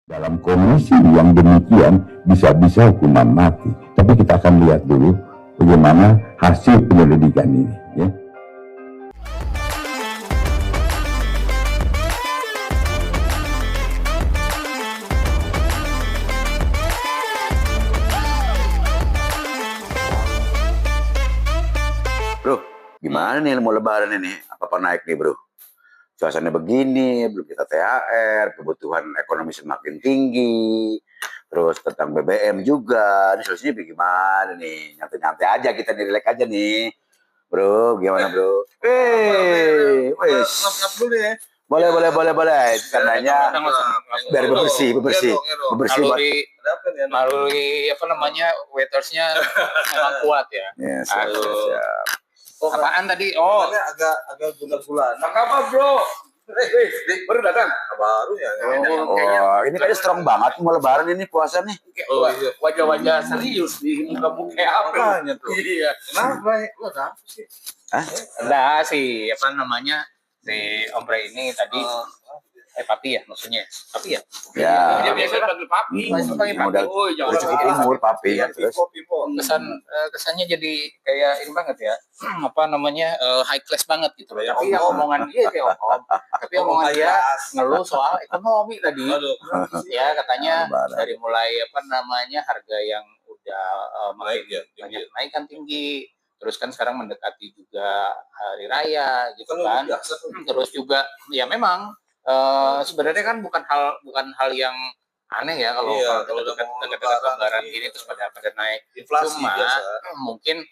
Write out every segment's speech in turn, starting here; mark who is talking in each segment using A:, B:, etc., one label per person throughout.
A: Dalam kondisi yang demikian bisa-bisa hukuman mati. Tapi kita akan lihat dulu bagaimana hasil penyelidikan ini. Ya.
B: Bro, gimana nih mau lebaran ini? Apa naik nih bro? Suasana begini, belum kita THR, kebutuhan ekonomi semakin tinggi, terus tentang BBM juga. Ini solusinya bagaimana nih? Nyantai-nyantai aja kita nih, relax aja nih. Bro, gimana bro? Wes.
C: dulu ya.
B: Boleh. Tandanya biar bersih.
D: Melalui apa namanya waitersnya memang kuat ya.
B: Yes,
D: siap. Apaan tadi? Oh,
C: agak bulan-bulan. Apa bro? Baru datang? Baru ya.
B: Oh, ini kayaknya strong banget mau lebaran ini puasa nih.
D: wajah-wajah serius di muka-muka apa?
C: Iya. Kenapa? Lu apa sih?
B: Hah?
D: Si apa namanya? Si Ombre ini tadi Papi ya maksudnya. Papi ya?
B: Ya.
D: Dia biasa panggil Papi. Panggil Papi.
B: Oh, jangan cukup umur Papi ya terus.
D: Kesannya jadi kayak ini banget ya. Apa namanya? High class banget gitu loh. Tapi yang omongan dia kayak tapi omongan dia ngeluh soal ekonomi tadi. Ya katanya dari mulai apa namanya harga yang udah makin naik kan tinggi. Terus kan sekarang mendekati juga hari raya gitu kan. Terus juga ya memang sebenarnya kan bukan hal yang aneh ya kalau dekat-dekat lebaran ini terus pada naik.
C: Inflasi
D: cuma mungkin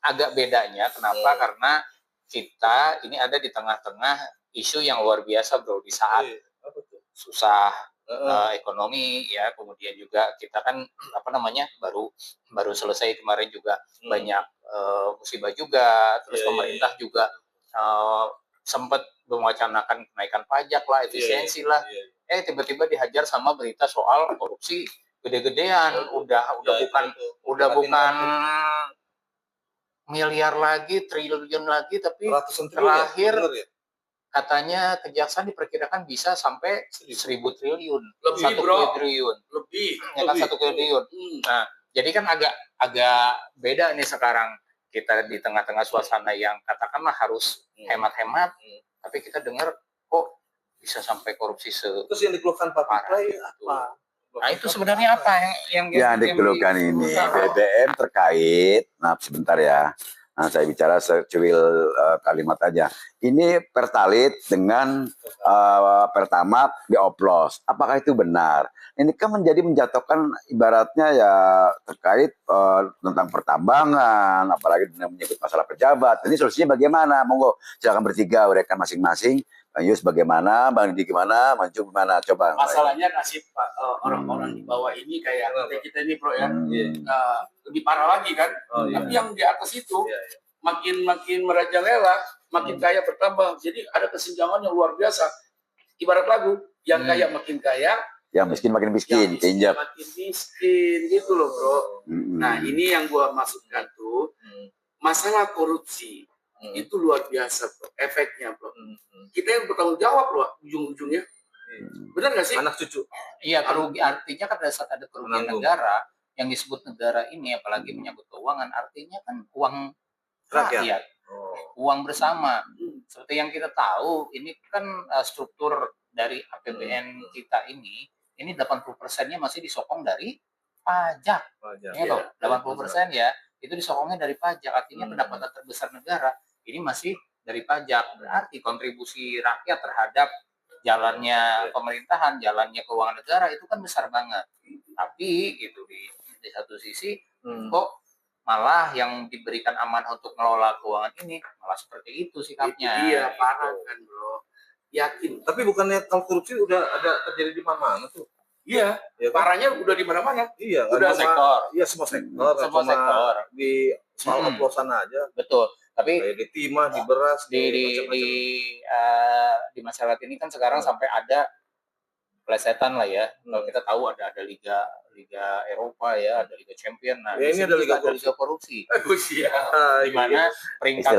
D: agak bedanya kenapa karena kita ini ada di tengah-tengah isu yang luar biasa bro di saat susah ekonomi ya, kemudian juga kita kan apa namanya baru selesai kemarin juga banyak musibah juga, terus pemerintah juga sempat mewacanakan kenaikan pajak lah, efisiensi lah, tiba-tiba dihajar sama berita soal korupsi gede-gedean, udah bukan miliar lagi, triliun lagi, tapi terakhir katanya kejaksaan diperkirakan bisa sampai 1.000 triliun,
C: lebih
D: 1 triliun. Nah, jadi kan agak beda nih sekarang kita di tengah-tengah suasana yang katakanlah harus hemat-hemat, tapi kita dengar kok bisa sampai korupsi
C: terus yang dikeluhkan Pak Pray apa?
D: Nah itu sebenarnya apa yang
B: dikeluhkan ini BBM terkait. Nah sebentar ya. Nah saya bicara secuil kalimat aja. Ini Pertalite dengan Pertamax dioplos. Apakah itu benar? Ini kan menjatuhkan ibaratnya ya terkait tentang pertambangan, apalagi menyebut masalah pejabat. Ini solusinya bagaimana? Monggo silakan bertiga uraikan masing-masing. Bang Yus bagaimana? Bang Didi gimana? Mancu gimana? Coba.
E: Masalahnya kasih orang-orang di bawah ini kayak kita ini bro ya, lebih parah lagi kan. Tapi yang di atas itu makin merajalela, makin kaya bertambah. Jadi ada kesenjangan yang luar biasa. Ibarat lagu, yang kaya makin kaya,
B: yang miskin makin miskin,
E: makin miskin gitu loh bro. Nah ini yang gua maksudkan tuh, masalah korupsi itu luar biasa bro, efeknya bro. Kita yang bertanggung jawab loh ujung-ujungnya. Benar nggak sih?
C: Anak cucu.
D: Iya, artinya kan pada saat ada kerugian negara yang disebut negara ini, apalagi menyangkut keuangan, artinya kan uang rakyat, uang bersama. Seperti yang kita tahu, ini kan struktur dari APBN kita ini 80%-nya masih disokong dari pajak. Ya loh, 80% ya, itu disokongnya dari pajak. Artinya pendapatan terbesar negara ini masih dari pajak. Berarti kontribusi rakyat terhadap jalannya pemerintahan, jalannya keuangan negara itu kan besar banget. Tapi gitu di satu sisi kok malah yang diberikan amanah untuk mengelola keuangan ini malah seperti itu sikapnya.
E: Iya, parah kan bro. Yakin.
C: Tapi bukannya kalau korupsi udah ada terjadi di mana-mana tuh?
E: Iya, ya, parahnya udah di mana-mana.
C: Iya,
D: udah sektor.
C: Iya, semua sektor. Di soal oplosan aja.
D: Betul. Tapi
C: kayak di timah, di beras,
D: di masyarakat ini kan sekarang sampai ada plesetan lah ya. Kalau kita tahu ada Liga Eropa ya, ada Liga Champion. Nah,
C: ini ada Liga
D: Korupsi.
C: Di
D: mana peringkat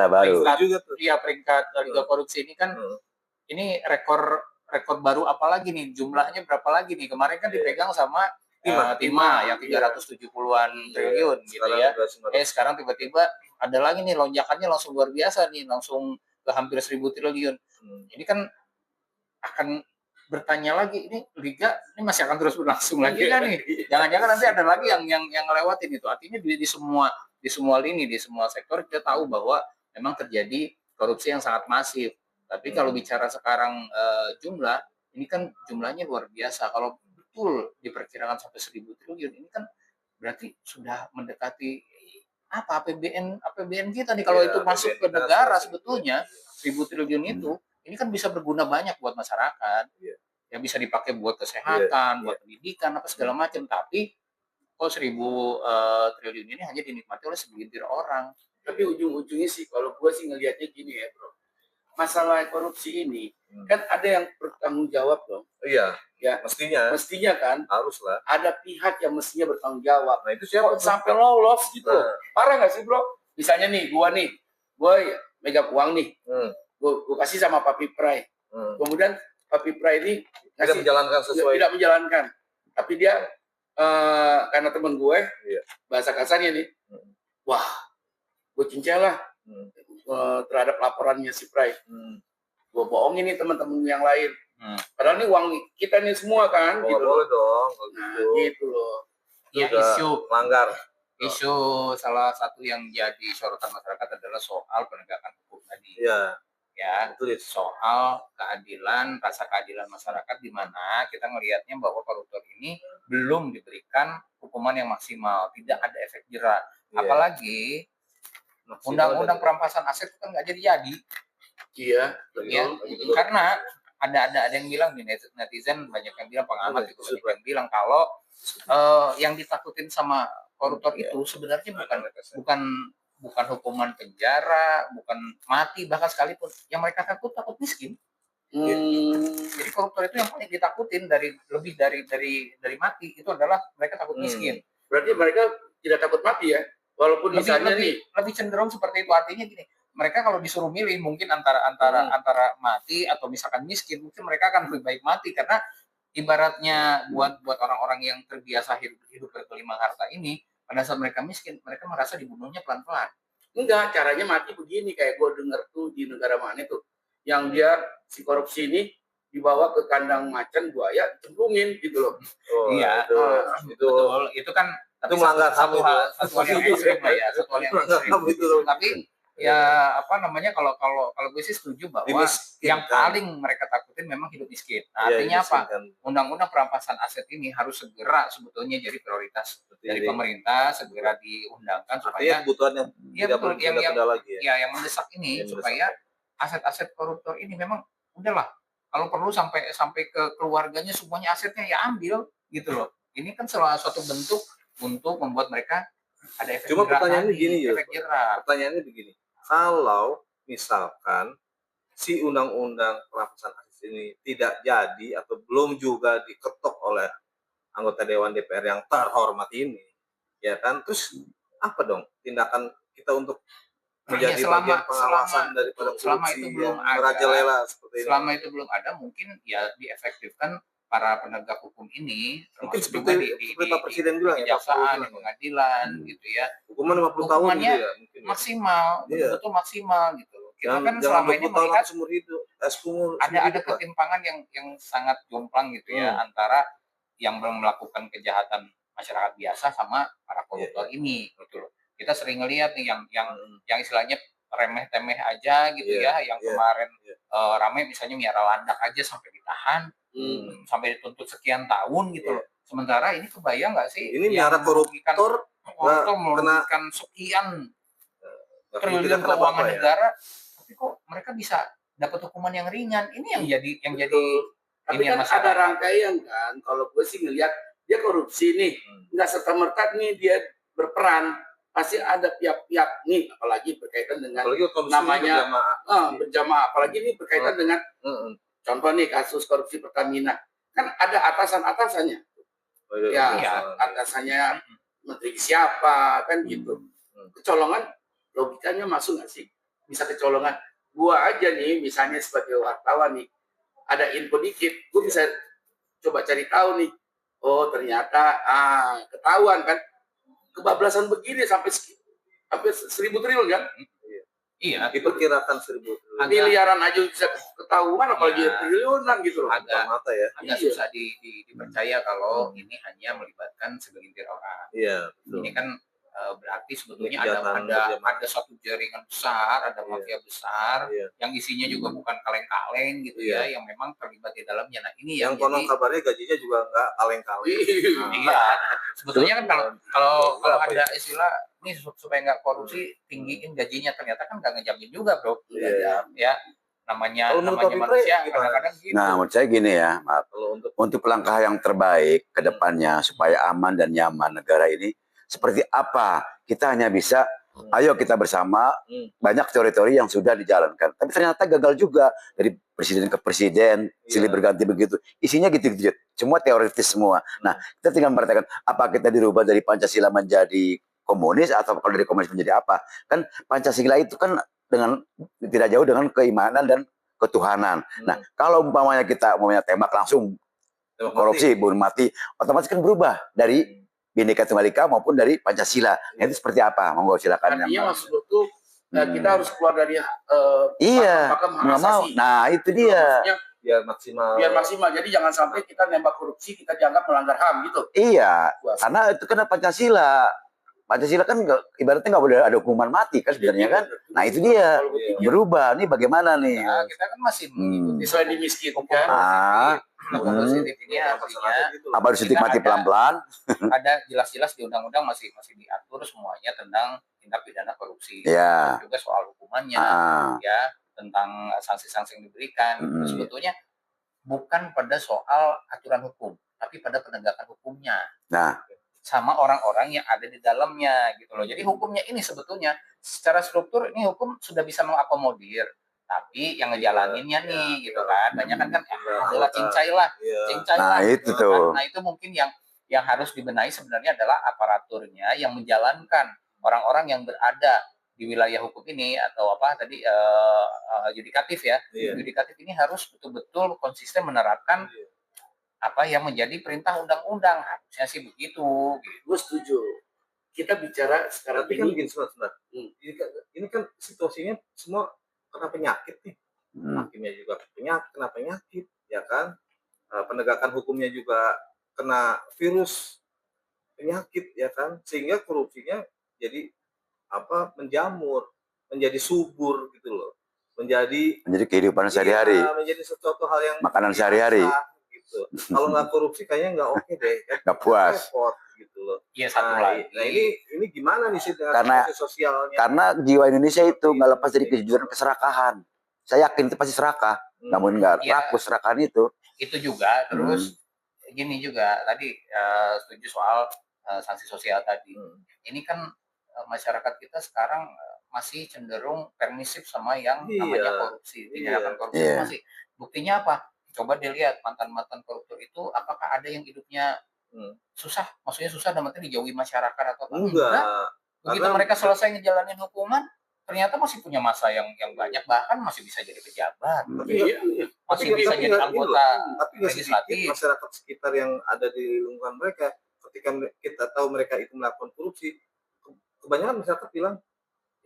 D: Liga Korupsi ini kan ini rekor rekor baru apa lagi nih? Jumlahnya berapa lagi nih? Kemarin kan dipegang sama Timah yang 370-an triliun gitu ya. Sekarang tiba-tiba ada lagi nih lonjakannya langsung luar biasa nih, langsung ke hampir 1.000 triliun. Ini kan akan bertanya lagi, ini liga ini masih akan terus berlangsung lagi kan nih? Jangan-jangan nanti ada lagi yang ngelewatin itu. Artinya di semua lini, di semua sektor kita tahu bahwa memang terjadi korupsi yang sangat masif. Tapi kalau bicara sekarang jumlah, ini kan jumlahnya luar biasa. Kalau betul diperkirakan sampai 1.000 triliun, ini kan berarti sudah mendekati apa APBN kita nih kalau itu masuk ke negara sebetulnya 1.000 triliun itu ini kan bisa berguna banyak buat masyarakat, yang bisa dipakai buat kesehatan, buat pendidikan, apa segala macam. Tapi kok 1.000 triliun ini hanya dinikmati oleh segelintir orang.
E: Tapi ujung-ujungnya sih, kalau gue sih ngelihatnya gini ya bro, masalah korupsi ini kan ada yang bertanggung jawab dong.
C: Iya,
E: ya mestinya kan
C: haruslah
E: ada pihak yang mestinya bertanggung jawab.
C: Nah itu siapa?
E: Kok sampai lolos gitu? Parah nggak sih bro? Misalnya nih, gue megang uang nih. Gue kasih sama Papi Prai. Kemudian Papi Prai ini tidak menjalankan, tapi dia karena temen gue bahasa kasarnya nih, wah gue cincin lah terhadap laporannya si Prai. Gue bohongin nih teman-teman yang lain. Padahal ini uang kita nih semua kan.
C: Gitu boleh dong.
E: Nah gitu loh.
D: Ya isu salah satu yang jadi sorotan masyarakat adalah soal penegakan hukum tadi. Ya, soal keadilan, rasa keadilan masyarakat di mana kita melihatnya bahwa koruptor ini belum diberikan hukuman yang maksimal, tidak ada efek jera. Apalagi undang-undang perampasan aset itu kan nggak jadi-jadi.
E: Iya,
D: karena ada yang bilang di netizen, banyak yang bilang, pengamat itu banyak yang bilang kalau yang ditakutin sama koruptor itu sebenarnya bukan hukuman penjara, bukan mati, bahkan sekalipun yang mereka takut miskin. Jadi koruptor itu yang paling ditakutin lebih dari mati itu adalah mereka takut miskin.
E: Berarti mereka tidak takut mati ya, walaupun lebih
D: cenderung seperti itu. Artinya gini, mereka kalau disuruh milih mungkin antara mati atau misalkan miskin, mungkin mereka akan lebih baik mati, karena ibaratnya buat orang-orang yang terbiasa hidup bergelimang harta ini, pada saat mereka miskin, mereka merasa dibunuhnya pelan-pelan.
E: Enggak, caranya mati begini, kayak gue denger tuh di negara mana tuh, yang dia si korupsi ini dibawa ke kandang macan buaya, cemplungin gitu loh.
D: Iya, betul. Itu kan
C: itu melanggar HAM itu.
D: Satu hal yang ekstrim lah ya, satu hal yang ekstrim. Tapi ya apa namanya, kalau gue sih setuju bahwa yang paling mereka takutin memang hidup miskin. Nah, artinya apa? Undang-undang perampasan aset ini harus segera sebetulnya jadi prioritas dari pemerintah, segera diundangkan supaya
C: kebutuhan
D: yang mendesak ini supaya aset-aset koruptor ini memang udahlah, kalau perlu sampai ke keluarganya semuanya asetnya ya ambil gitu loh. Ini kan salah satu bentuk untuk membuat mereka ada efek
C: jerah. Cuma pertanyaannya begini, kalau misalkan si undang-undang perampasan aset ini tidak jadi atau belum juga diketok oleh anggota Dewan DPR yang terhormat ini, ya kan, terus apa dong tindakan kita untuk menjadi bagian pengawasan daripada korupsi yang merajalela seperti ini? Selama itu belum ada, mungkin ya diefektifkan para penegak hukum ini, mungkin seperti Pak Presiden bilang ya,
D: kejaksaan, pengadilan gitu ya.
C: Hukuman 50 tahun gitu ya, mungkin
D: maksimal, betul maksimal gitu loh. Kita kan selama ini melihat ada ketimpangan yang sangat jomplang gitu ya, antara yang melakukan kejahatan masyarakat biasa sama para koruptor ini gitu loh. Kita sering ngelihat nih yang istilahnya remeh-temeh aja gitu ya, yang kemarin ramai misalnya miara landak aja sampai ditahan, sampai dituntut sekian tahun gitu loh. Sementara ini kebayang nggak sih?
C: Ini miara koruptor
D: merugikan sekian triliun keuangan negara, tapi kok mereka bisa dapat hukuman yang ringan? Ini yang jadi
E: tapi kan ada rangkaian kan. Kalau gue sih ngelihat dia korupsi nih, nggak serta-merta nih dia berperan, pasti ada pihak-pihak nih, apalagi berkaitan dengan namanya berjamaah, apalagi ini berkaitan dengan contoh nih kasus korupsi Pertamina, kan ada atasannya, atasannya menteri siapa kan gitu. Kecolongan logikanya masuk nggak sih? Bisa kecolongan. Gua aja nih misalnya sebagai wartawan nih, ada info dikit, gue bisa coba cari tahu nih. Oh ternyata ketahuan kan kebablasan begini sampai 1.000 triliun kan?
D: Iya.
C: Diperkirakan 1.000 triliun.
E: Miliaran aja bisa ketahuan, apalagi triliunan gitu loh.
D: Agak
C: mata ya.
D: Agak susah dipercaya kalau ini hanya melibatkan segelintir orang.
C: Iya.
D: Ini kan berarti sebetulnya ada suatu jaringan besar, ada mafia besar yang isinya juga bukan kaleng-kaleng gitu ya, yang memang terlibat di dalamnya. Nah ini yang
C: konon kabarnya gajinya juga nggak kaleng-kaleng.
D: Iya, sebetulnya kan kalau ada istilah ini supaya nggak korupsi tinggiin gajinya, ternyata kan nggak ngejamin juga bro. Ya namanya manusia kadang-kadang gitu.
B: Nah, menurut saya gini ya, maaf. Untuk langkah yang terbaik ke depannya supaya aman dan nyaman negara ini seperti apa? Kita hanya bisa ayo kita bersama, banyak teori-teori yang sudah dijalankan. Tapi ternyata gagal juga dari presiden ke presiden, silih berganti begitu. Isinya gitu-gitu. Semua teoritis semua. Nah, kita tinggal memperhatikan apa kita dirubah dari Pancasila menjadi komunis atau kalau dari komunis menjadi apa? Kan Pancasila itu kan dengan tidak jauh dengan keimanan dan ketuhanan. Nah, kalau umpamanya kita tembak langsung korupsi, bunuh mati, otomatis kan berubah dari Bhinneka Tunggal Ika maupun dari Pancasila. Nah, itu seperti apa? Monggo silakan.
E: Artinya maksud itu kita harus keluar dari
B: pakem nggak mau. Nah, itu dia.
C: Biar maksimal.
E: Jadi jangan sampai kita nembak korupsi kita dianggap melanggar HAM gitu.
B: Iya. Karena itu kan Pancasila. Pancasila kan ibaratnya nggak boleh ada hukuman mati kan sebenarnya kan. Nah itu dia berubah. Nih bagaimana nih?
D: Nah, kita kan masih mengikuti
E: selain dimiskinkan.
D: Positif ini artinya
B: apa harus dinikmati pelan-pelan?
D: Ada jelas-jelas di undang-undang masih diatur semuanya tentang tindak pidana korupsi.
B: Ya.
D: Juga soal hukumannya, ya tentang sanksi-sanksi yang diberikan. Sebetulnya bukan pada soal aturan hukum, tapi pada penegakan hukumnya.
B: Nah.
D: Sama orang-orang yang ada di dalamnya gitu loh. Jadi hukumnya ini sebetulnya secara struktur ini hukum sudah bisa mengakomodir, tapi yang ngejalaninnya nih gitu kan banyak kan adalah cincai lah.
B: Nah itu tuh.
D: Nah itu mungkin yang harus dibenahi sebenarnya adalah aparaturnya yang menjalankan orang-orang yang berada di wilayah hukum ini atau apa tadi yudikatif ya. Yudikatif ini harus betul-betul konsisten menerapkan apa yang menjadi perintah undang-undang, harusnya sih begitu.
E: Gue setuju. Kita bicara sekarang
C: ini. Kan begini, sebentar. Ini kan situasinya semua kena penyakit nih. Hakimnya juga kena penyakit, ya kan? Penegakan hukumnya juga kena virus penyakit, ya kan? Sehingga korupsinya jadi menjamur, menjadi subur gitu loh. Menjadi
B: kehidupan sehari-hari.
C: Menjadi sesuatu hal yang
B: makanan sehari-hari.
C: Kalau nggak korupsi kayaknya nggak oke deh,
B: nggak puas
C: repot gitu loh.
D: Iya satu lagi.
C: Nah ini gimana nih sih
B: karena
C: sosialnya?
B: Karena jiwa Indonesia itu nggak lepas dari kejujuran keserakahan. Saya yakin itu pasti serakah, namun nggak rakus serakahan itu.
D: Itu juga terus gini juga tadi setuju soal sanksi sosial tadi. Ini kan masyarakat kita sekarang masih cenderung permisif sama yang namanya korupsi, tindakan korupsi masih. Buktinya apa? Coba dilihat mantan-mantan koruptor itu apakah ada yang hidupnya susah, maksudnya susah dalam arti dijauhi masyarakat atau apa? Enggak. Begitu mereka selesai ngejalanin hukuman, ternyata masih punya masa yang banyak, bahkan masih bisa jadi pejabat, masih bisa jadi anggota legislatif.
C: Masyarakat sekitar yang ada di lingkungan mereka, ketika kita tahu mereka itu melakukan korupsi, kebanyakan masyarakat bilang,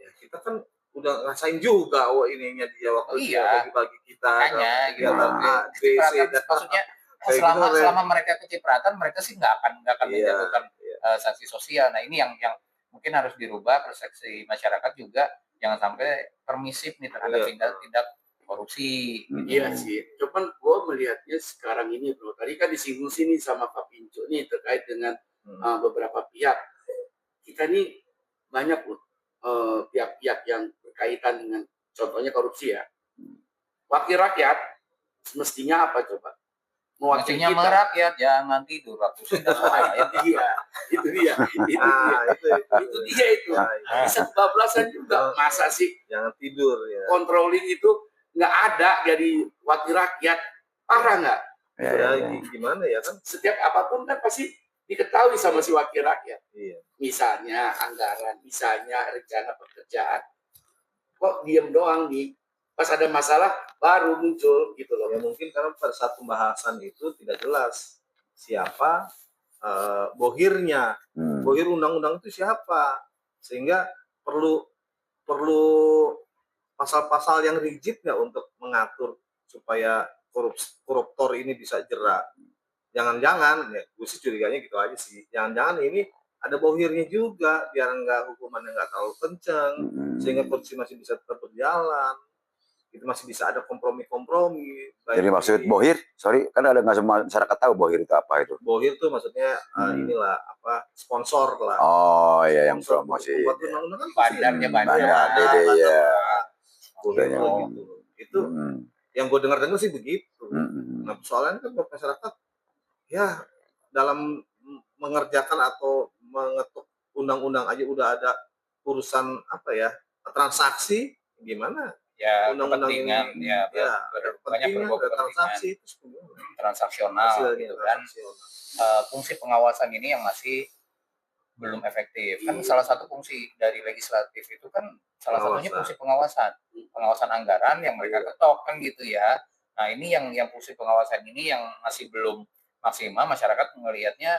C: ya kita kan udah ngerasain juga ininya dia waktu dia bagi-bagi kita
D: makanya gitu maksudnya selama mereka kecipratan mereka sih nggak akan menjatuhkan sanksi sosial. Nah ini yang mungkin harus dirubah persepsi masyarakat juga, jangan sampai permisif nih terhadap tindak korupsi.
E: Iya sih, cuman gue melihatnya sekarang ini bro, tadi kan disinggung sini sama Pak Pincu nih terkait dengan beberapa pihak. Kita nih banyak loh pihak-pihak yang berkaitan dengan contohnya korupsi ya. Wakil rakyat semestinya apa coba?
D: Mestinya merakyat, jangan tidur waktu sudah
E: itu dia. Bisa kebablasan juga. Masa sih
C: jangan tidur ya.
E: Controlling itu nggak ada dari wakil rakyat, parah nggak?
C: Gimana ya kan?
E: Setiap apapun kan pasti diketahui sama si wakil rakyat. Misalnya anggaran, misalnya rencana pekerjaan. Kok diem doang nih? pas ada masalah baru muncul gitu loh.
C: Ya mungkin karena pada saat pembahasan itu tidak jelas siapa bohirnya, bohir undang-undang itu siapa, sehingga perlu pasal-pasal yang rigid nggak untuk mengatur supaya koruptor ini bisa jerak. Jangan-jangan, ya gue sih curiganya gitu aja sih, jangan-jangan ini ada bohirnya juga biar nggak hukumannya nggak terlalu kenceng, sehingga korupsi masih bisa tetap berjalan. Itu masih bisa ada kompromi-kompromi.
B: Jadi maksud bohir, sorry, kan ada nggak semua masyarakat tahu bohir itu apa itu?
C: Bohir tuh maksudnya inilah apa sponsor lah.
B: Oh iya, yang
C: Sponsor
B: promosi.
C: buat undang-undang kan
D: Badannya
B: Bandar, ya.
C: Bohir
B: Oh.
C: gitu. Itu yang gue dengar sih begitu. Nah soalnya kan buat masyarakat ya dalam mengerjakan atau mengetuk undang-undang aja udah ada urusan apa ya transaksi gimana?
D: Ya
C: Undang-undang
D: kepentingan
C: ini,
D: ya,
C: ada kepentingan, ada transaksi itu semua.
D: transaksional
C: Hasilnya
D: gitu kan.
C: transaksional.
D: Fungsi pengawasan ini yang masih belum efektif. Kan salah satu fungsi dari legislatif itu kan salah satunya fungsi pengawasan anggaran yang mereka ketok kan gitu ya. Nah ini yang fungsi pengawasan ini yang masih belum maksimal. Masyarakat melihatnya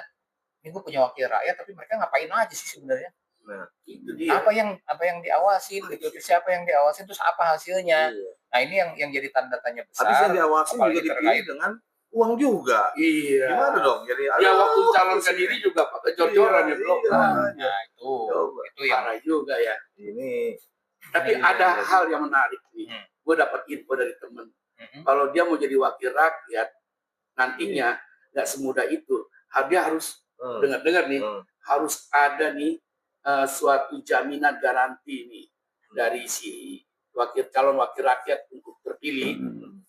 D: ini gue punya wakil rakyat tapi mereka ngapain aja sih sebenarnya?
C: Nah,
E: Itu dia.
D: Apa yang diawasin gitu? Siapa yang diawasin terus apa hasilnya? Nah ini yang jadi tanda tanya besar.
C: habis yang diawasi juga dipilih
D: terkait
C: dengan uang juga.
E: Iya.
C: Gimana dong? Jadi
E: Ya waktu calonkan diri juga pakai jor-joran ya bro.
D: Nah itu yang
E: Parah juga ya.
C: ini.
E: Tapi
C: Ini
E: ada
C: yang
E: hal yang menarik nih. Gue dapat info dari temen. Kalau dia mau jadi wakil rakyat, nantinya nggak semudah itu. Dia harus dengar-dengar nih, harus ada nih suatu jaminan garansi nih dari si calon wakil rakyat untuk terpilih,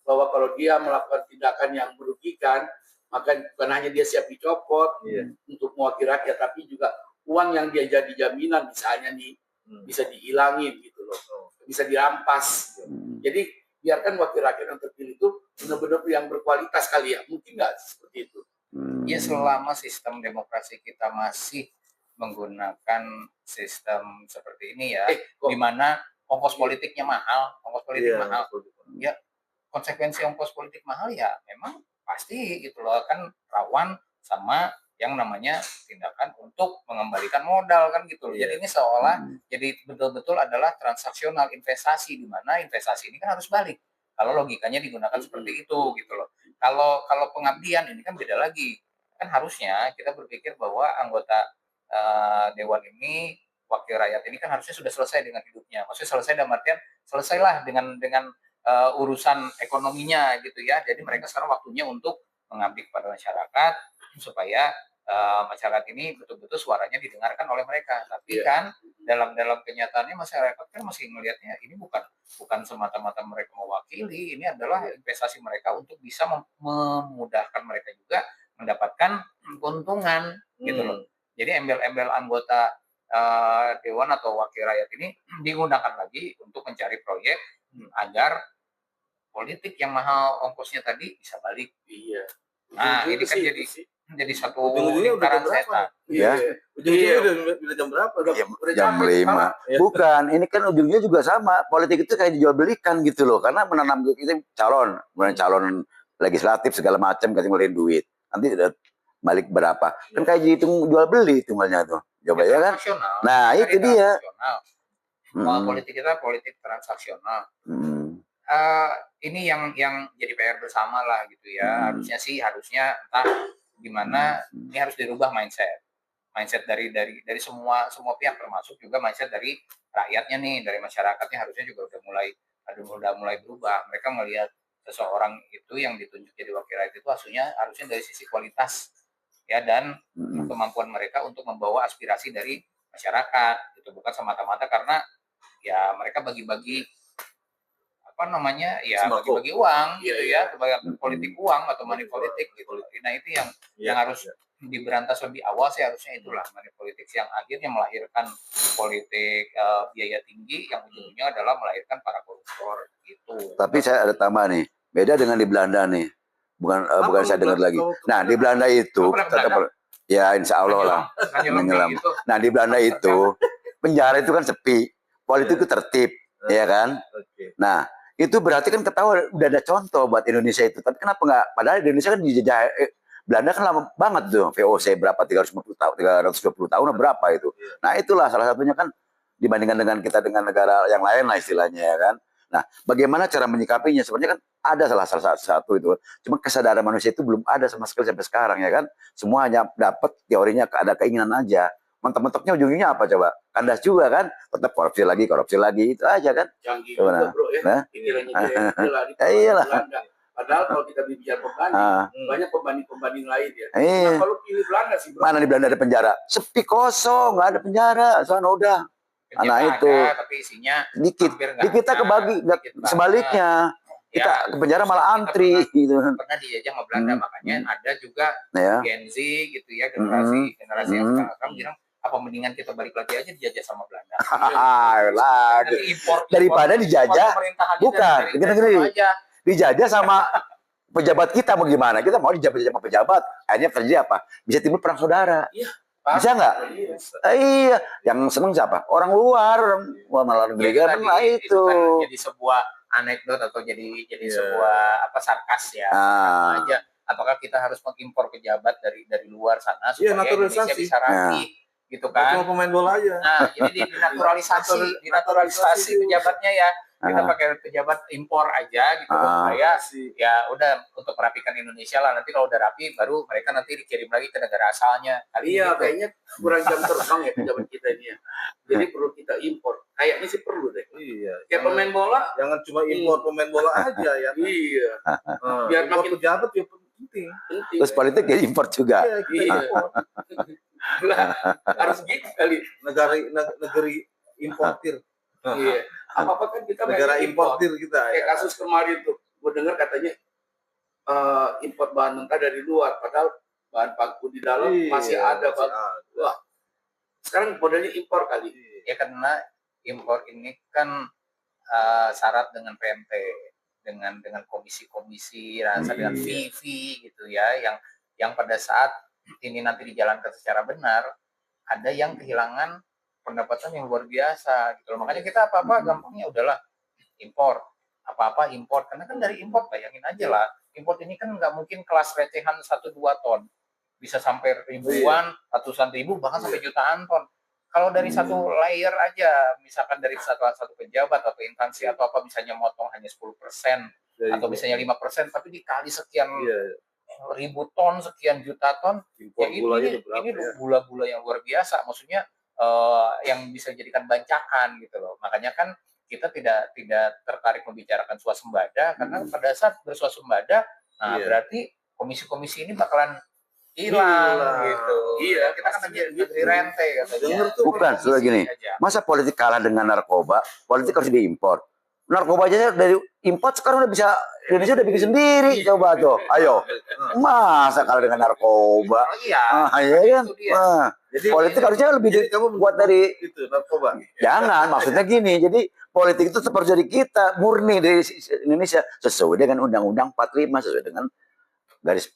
E: bahwa kalau dia melakukan tindakan yang merugikan, maka bukan hanya dia siap dicopot untuk mewakili rakyat, tapi juga uang yang dia jadi jaminan misalnya nih bisa dihilangin gitu loh, bisa dirampas. Jadi biarkan wakil rakyat yang terpilih itu benar-benar yang berkualitas kali ya, mungkin nggak seperti itu.
D: Ya selama sistem demokrasi kita masih menggunakan sistem seperti ini ya, di mana ongkos politiknya mahal, ya konsekuensi ongkos politik mahal ya memang pasti gitu loh, kan rawan sama yang namanya tindakan untuk mengembalikan modal kan gitu loh. Jadi ini seolah jadi betul-betul adalah transaksional investasi, di mana investasi ini kan harus balik kalau logikanya digunakan seperti itu gitu loh. Kalau pengabdian ini kan beda lagi, kan harusnya kita berpikir bahwa anggota dewan ini, wakil rakyat ini kan harusnya sudah selesai dengan hidupnya. Maksudnya selesai dalam artian selesailah dengan urusan ekonominya gitu ya. Jadi mereka sekarang waktunya untuk mengabdi kepada masyarakat supaya masyarakat ini betul-betul suaranya didengarkan oleh mereka. Tapi kan dalam kenyataannya masyarakat kan masih melihatnya ini bukan semata-mata mereka mewakili, ini adalah investasi mereka untuk bisa memudahkan mereka juga mendapatkan keuntungan gitu loh. Jadi embel-embel anggota dewan atau wakil rakyat ini digunakan lagi untuk mencari proyek agar politik yang mahal ongkosnya tadi bisa balik.
E: Iya.
D: Nah ini kan jadi satu lingkaran setan.
B: Ya.
C: Udah jam berapa?
B: Jam 5. Bukan, ini kan ujungnya juga sama. Politik itu kayak dijual belikan gitu loh. Karena menanam itu calon legislatif segala macam kasih ngeluarin duit. Nanti balik berapa? Kan kayak dihitung jual beli tumbalnya tuh. Coba ya kan? Nah, itu dia.
D: Politik kita politik transaksional. Ini yang jadi PR bersama lah gitu ya. Harusnya entah gimana ini harus dirubah mindset dari semua pihak, termasuk juga mindset dari rakyatnya nih, dari masyarakatnya harusnya juga udah mulai berubah. Mereka melihat seseorang itu yang ditunjuk jadi wakil rakyat itu harusnya dari sisi kualitas ya, dan kemampuan mereka untuk membawa aspirasi dari masyarakat itu, bukan semata-mata karena ya mereka bagi-bagi bagi-bagi uang gitu ya, sebagai politik uang atau money politik gitu. Nah itu yang harus diberantas lebih awal sih, harusnya itulah money politik yang akhirnya melahirkan politik biaya tinggi yang ujungnya adalah melahirkan para koruptor gitu.
B: Tapi saya ada tambah nih, beda dengan di Belanda nih. Bukan saya dengar lagi. Nah, di Belanda itu ya insya Allah lah menyelam. Nah, di Belanda itu penjara itu kan sepi, politik itu tertib, ya kan? Nah, Itu berarti kan ketahuan udah ada contoh buat Indonesia itu. Tapi kenapa nggak? Padahal Indonesia kan dijajah Belanda kan lama banget tuh. VOC berapa 350 tahun, 320 tahun berapa itu. Nah itulah salah satunya kan dibandingkan dengan kita dengan negara yang lain lah istilahnya ya kan. Nah bagaimana cara menyikapinya? Sebenarnya kan ada salah satu itu. Cuma kesadaran manusia itu belum ada sama sekali sampai sekarang ya kan. Semua hanya dapat teorinya ada keinginan aja. Mentok-mentoknya ujungnya apa coba? Kandas juga kan, tetap korupsi lagi itu aja kan.
E: Canggih juga bro ya.
B: Nah?
E: Iyalah. Padahal kalau kita bicara pembanding, banyak pembanding lain ya. Nah, kalau pilih Belanda sih bro.
B: Mana di Belanda ada penjara? Sepi kosong, nggak ada penjara. Soalnya udah. Anak itu.
D: Tapi isinya
B: dikit. Di kita kebagi, sebaliknya. Kita ke penjara malah antri gitu.
D: Pernah dijajah sama Belanda, makanya ada juga Gen Z gitu ya, generasi yang sekarang bilang apa mendingan kita balik lagi aja dijajah sama Belanda.
B: Daripada dijajah, bukan. Dijajah sama pejabat kita mau gimana? Kita mau dijajah sama pejabat, akhirnya terjadi apa? Bisa timbul perang saudara. Bisa nggak? Iya, yang seneng siapa? Orang luar, malah negeri kan itu.
D: Jadi sebuah anekdot atau jadi sebuah sarkas ya. Aja. Apakah kita harus mengimpor pejabat dari luar sana supaya Indonesia bisa rapi? Gitu kan?
C: Cuma pemain bola aja.
D: Nah, jadi dinaturalisasi pejabatnya ya. Kita pakai pejabat impor aja gitu supaya ya udah untuk merapikan Indonesia lah. Nanti kalau udah rapi baru mereka nanti dikirim lagi ke negara asalnya.
E: Iya, kayaknya kurang jam terbang ya pejabat kita ini ya. Jadi perlu kita impor. Kayaknya sih perlu deh.
C: Iya.
E: Kayak pemain bola,
C: jangan cuma impor pemain bola aja ya.
E: Iya.
C: Biar makin pejabat ya penting.
B: Terus politik ya impor juga.
E: Iya. Harus gitu kali.
C: Negeri importir.
E: Iya. Apa kan kita
C: negara importir kita.
E: Kayak kasus kemarin tuh, gue dengar katanya impor bahan mentah dari luar, padahal bahan baku di dalam masih ada. Wah, sekarang modelnya impor kali.
D: Ya karena impor ini kan syarat dengan PMT, dengan komisi-komisi, dengan fee gitu ya, yang pada saat ini nanti dijalankan secara benar, ada yang kehilangan pendapatan yang luar biasa gitu loh. Makanya kita apa-apa gampangnya udahlah impor, apa-apa impor, karena kan dari impor bayangin aja lah, impor ini kan nggak mungkin kelas recehan 1-2 ton, bisa sampai ribuan, ratusan ribu, bahkan sampai jutaan ton. Kalau dari satu layer aja, misalkan dari satu pejabat atau instansi atau apa, misalnya motong hanya 10% atau misalnya 5%, tapi dikali sekian ribu ton, sekian juta ton, ya ini gula-gula yang luar biasa. Maksudnya yang bisa dijadikan bancakan gitu loh. Makanya kan kita tidak tertarik membicarakan swasembada, karena pada saat berswasembada, berarti komisi-komisi ini bakalan hilang gitu.
E: Iya,
D: kita kan negeri rente katanya.
B: Bukan, sudah gini. Masa politik kalah dengan narkoba? Politik harus diimpor. Narkoba aja dari import sekarang udah bisa, Indonesia udah bikin sendiri. Coba tuh, ayo. Masa kalah dengan narkoba? Iya kan?
C: Jadi
B: politik harusnya lebih buat dari
C: itu narkoba.
B: Jangan, maksudnya gini. Jadi politik itu tetap harus dari kita, murni dari Indonesia, sesuai dengan Undang-Undang 45, sesuai dengan garis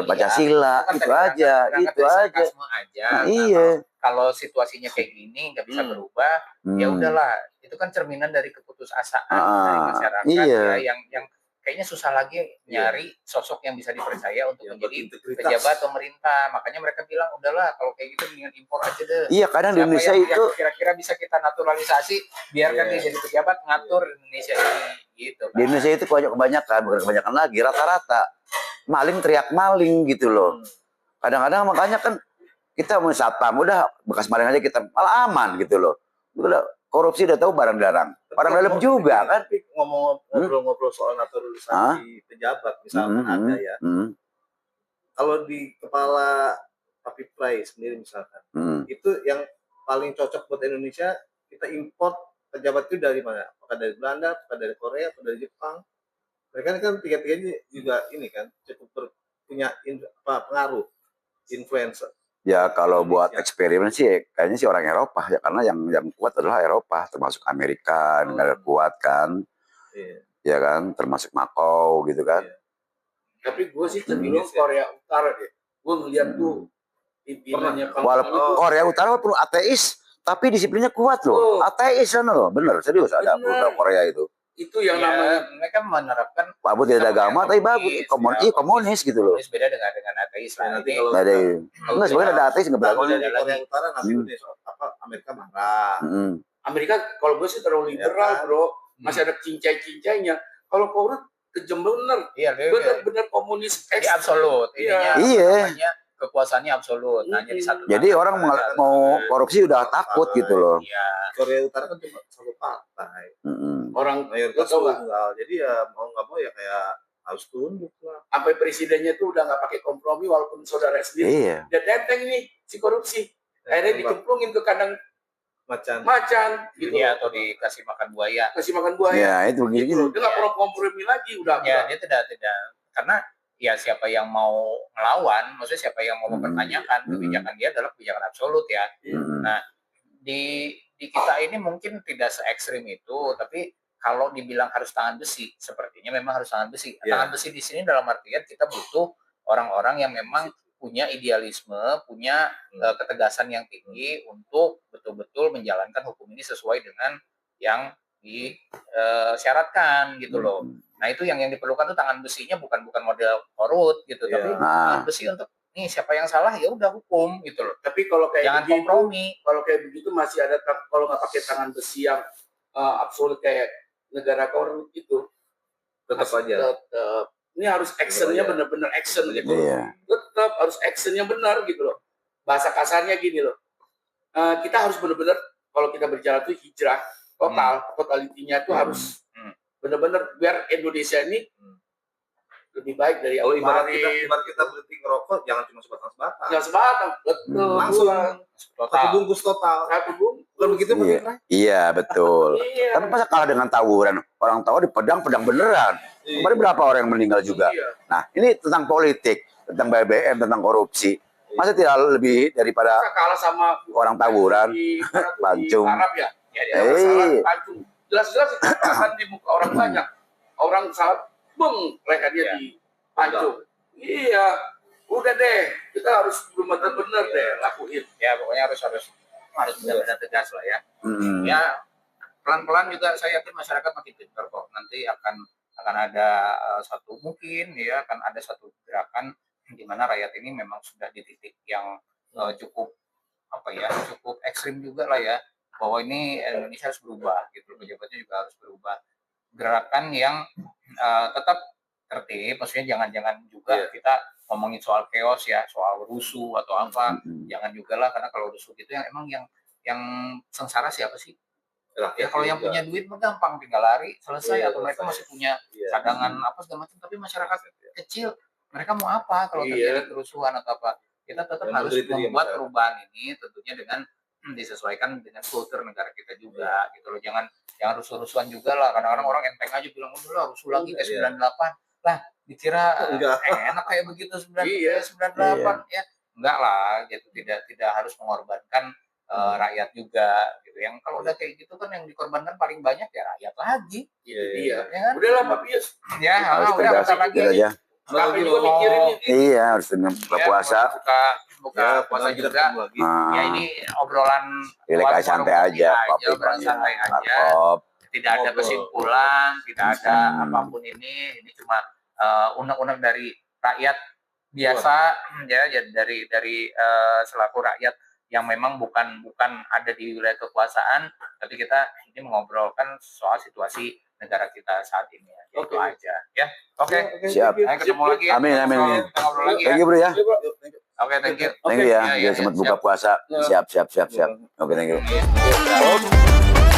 B: Pancasila. Itu aja. Nah, iya.
D: Kalau situasinya kayak gini nggak bisa berubah, ya udahlah. Itu kan cerminan dari keputusasaan dari masyarakat ya, yang kayaknya susah lagi nyari sosok yang bisa dipercaya untuk menjadi pejabat pemerintah. Makanya mereka bilang udahlah kalau kayak gitu mendingan impor aja deh.
B: Iya, kadang di Indonesia itu
D: kira-kira bisa kita naturalisasi, biarkan dia jadi pejabat ngatur Indonesia ini gitu.
B: Di Indonesia itu kebanyakan, bukan kebanyakan lagi, rata-rata maling teriak maling gitu loh. Kadang-kadang makanya kan kita mau satpam udah bekas maling aja kita malah aman gitu loh. Udah korupsi udah tahu barang dalam dalam juga kan.
C: Ngobrol-ngobrol soal naturalisasi pejabat misalkan ada ya. Kalau di kepala Papi Play sendiri misalkan, itu yang paling cocok buat Indonesia, kita import pejabat itu dari mana? Apakah dari Belanda, apakah dari Korea, apakah dari Jepang? Mereka kan tiga-tiganya juga ini kan cukup punya pengaruh, influencer.
B: Ya kalau buat eksperimen sih kayaknya sih orang Eropa ya, karena yang kuat adalah Eropa, termasuk Amerika, negara kuat kan. Ya kan, termasuk Makau gitu kan.
E: Tapi gue sih cenderung Korea Utara deh. Gue ngeliat tuh pimpinannya.
B: Walaupun Korea Utara walaupun ateis, tapi disiplinnya kuat loh. Ateis kan loh, bener serius ada beberapa Korea itu.
E: Itu yang namanya
D: mereka menerapkan
B: walaupun tidak ada agama tapi bagus komunis gitu loh.
D: komunis beda dengan ateis lah.
C: Nanti
D: Ini
C: kalau
B: Nggak ada enggak sebenarnya ada ateis nggak
C: kalau
B: beragama.
C: di Korea Utara nanti udah Amerika marah.
E: Amerika kalau gue sih terlalu liberal, bro. Masih ada cincai-cincainya. Kalau Korea kejam bener.
D: iya
E: Bener-bener komunis
D: ini absolut.
E: Iya.
D: Namanya kekuasaannya absolut. Hanya di satu.
B: Jadi orang mau korupsi udah takut gitu loh.
D: Iya.
C: Korea Utara kan cuma satu partai.
E: Orang
C: Mayoritas
E: tau nggak?
C: tunggal. Jadi ya mau nggak mau ya kayak harus tunduk lah.
E: Sampai presidennya tuh udah nggak pakai kompromi walaupun saudara sendiri.
B: Iya.
E: Dia tenteng nih si korupsi. Akhirnya dikemplungin ke kandang macan gitu.
D: Iya, atau dikasih makan buaya.
E: Kasih makan buaya.
B: Ya itu gitu.
E: Dia nggak perlu kompromi lagi udah.
D: Ya, dia tidak karena ya siapa yang mau melawan, maksudnya siapa yang mau mempertanyakan kebijakan dia adalah kebijakan absolut ya. Nah, di kita ini mungkin tidak se ekstrim itu, tapi kalau dibilang harus tangan besi, sepertinya memang harus tangan besi. Tangan besi di sini dalam artian kita butuh orang-orang yang memang punya idealisme, punya ketegasan yang tinggi untuk betul-betul menjalankan hukum ini sesuai dengan yang disyaratkan gitu loh. Nah itu yang diperlukan tuh tangan besinya bukan model korut gitu, tapi tangan besi untuk nih siapa yang salah ya udah hukum gitu loh.
E: Tapi kalau kayak
D: jangan
E: begitu,
D: kompromi.
E: Kalau kayak begitu masih ada kalau nggak pakai tangan besi yang absolut kayak negara korun itu
C: Tetap aja.
E: Ini harus actionnya benar-benar action gitu.
B: Iya.
E: Tetap harus actionnya benar gitu loh. Bahasa kasarnya gini loh. Kita harus benar-benar kalau kita berjalan tuh hijrah totalitinya itu harus benar-benar biar Indonesia ini lebih baik dari
C: Kalau
E: yang
C: ibarat
E: kemarin.
C: kita berhenti ngerokok jangan cuma sebatang-sebatang.
E: Nggak sebatang, betul.
C: Langsung
D: Total.
C: satu bungkus total.
E: Satu bungkus.
C: Bukan begitu Pak
B: Iya.
C: Fitra?
B: Iya betul.
E: Iya.
B: Tapi masa kalah dengan tawuran? Orang tahu di pedang beneran. Kemarin berapa orang yang meninggal juga.
E: Iya.
B: Nah ini tentang politik, tentang BBM, tentang korupsi. Masa tidak lebih daripada
E: Kita kalah sama
B: orang tawuran,
E: di
B: pancung.
E: Arab ya. Ya, dia masalah pancung. Jelas-jelas itu akan di muka orang banyak. Orang salah, lehernya di pancung. Iya, udah deh. Kita harus benar-benar deh lakuin.
D: Ya pokoknya harus benar-benar tegas lah ya. Ya pelan-pelan juga saya yakin masyarakat makin pintar kok. Nanti akan ada satu mungkin ya akan ada satu gerakan di mana rakyat ini memang sudah di titik yang cukup cukup ekstrim juga lah ya, bahwa ini Indonesia harus berubah gitu, pejabatnya juga harus berubah, gerakan yang tetap tertib, maksudnya jangan juga kita ngomongin soal chaos ya, soal rusuh atau apa, jangan juga lah, karena kalau rusuh gitu yang sengsara siapa sih? Ya kalau yang punya duit mah gampang tinggal lari selesai, atau mereka masih punya cadangan apa segala macam, tapi masyarakat kecil mereka mau apa kalau terjadi kerusuhan atau apa? Kita tetap harus membuat perubahan ini tentunya dengan disesuaikan dengan kultur negara kita juga gitu loh. Jangan rusuh-rusuhan juga lah. Kadang-kadang orang enteng aja bilang udah lah rusuh lagi kayak 98. Lah dikira enak kayak begitu 98 ya. Enggak lah gitu. Tidak harus mengorbankan rakyat juga gitu. Yang kalau udah kayak gitu kan yang dikorbankan paling banyak ya rakyat lagi.
E: Iya.
D: Ya,
E: Udahlah Pak Pius.
D: Ya,
B: harus
D: udah bentar lagi
B: aja.
E: Kami juga mikirin nih.
B: Iya harus dengan buka puasa.
D: Buka puasa juga. Ya ini obrolan
B: Relax santai aja,
D: obrolan santai aja. Tidak ada kesimpulan, tidak ada apapun ini cuma undang-undang dari rakyat biasa ya, dari selaku rakyat yang memang bukan ada di wilayah kekuasaan, tapi kita ini mengobrolkan soal situasi negara kita saat ini ya. Itu aja ya. Oke.
B: Siap.
D: Ayo ketemu lagi ya.
B: Amin.
D: Kita ngobrol lagi ya.
B: Thank you bro ya.
D: Oke, thank you.
B: Thank you ya.
D: Ya,
B: Dia sempat buka puasa. Siap. Oke, thank you.
D: Oke.